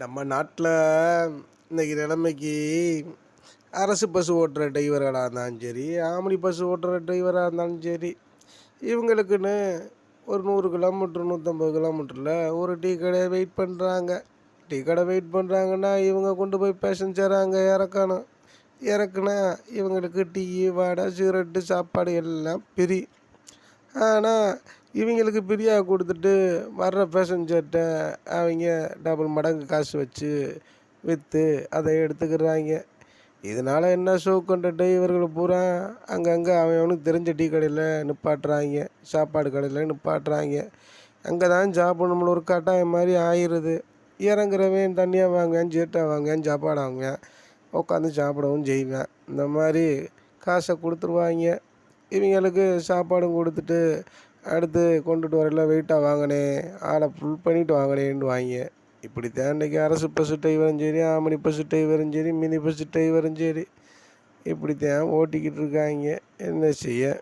நம்ம நாட்டில் இன்னைக்கு நிலைமைக்கு அரசு பஸ் ஓட்டுற டிரைவர்களாக இருந்தாலும் சரி, ஆம்னி பஸ் ஓட்டுற டிரைவராக இருந்தாலும் சரி, இவங்களுக்குன்னு ஒரு 100 கிலோமீட்ரு 150 கிலோமீட்டரில் ஒரு டீ கடையை வெயிட் பண்ணுறாங்க. டீ கடை வெயிட் பண்ணுறாங்கன்னா இவங்க கொண்டு போய் பேசஞ்சரை அங்கே இறக்கணும். இறக்குனா இவங்களுக்கு டீ, வடை, சிகரெட்டு, சாப்பாடு எல்லாம் ஃப்ரீ. ஆனால் இவங்களுக்கு ஃப்ரீயாக கொடுத்துட்டு வர்ற பேசஞ்சர்கிட்ட அவங்க டபுள் மடங்கு காசு வச்சு விற்று அதை எடுத்துக்கிறாங்க. இதனால் என்ன ஷோக்கொண்ட டிரைவர்கள் பூரா அங்கங்கே அவனுக்கு தெரிஞ்ச டீ கடையில் நிப்பாட்டுறாங்க, சாப்பாடு கடையில் நிப்பாட்டுறாங்க. அங்கே தான் சாப்பிடணும்னு ஒரு கட்டாயம் மாதிரி ஆயிடுது. இறங்குறவன் தண்ணியாக வாங்குவேன், ஜீட்டாக வாங்குவேன், சாப்பாடு வாங்குவேன், உட்காந்து சாப்பிடவும் செய்வேன். இந்த மாதிரி காசை கொடுத்துருவாங்க. இவங்களுக்கு சாப்பாடும் கொடுத்துட்டு அடுத்து கொண்டுட்டு வரல வெயிட்டாக வாங்கினேன், ஆளை ஃபுல் பண்ணிவிட்டு வாங்கினேன்னு வாங்க. இப்படித்தான் இன்றைக்கி அரசு பஸ்ஸு டிரைவரும் சரி, ஆம்னி பஸ்ஸு டிரைவரும் சரி, மினி பஸ்ஸு டிரைவரும் சரி, இப்படித்தான் ஓட்டிக்கிட்டு இருக்காங்க. என்ன செய்ய?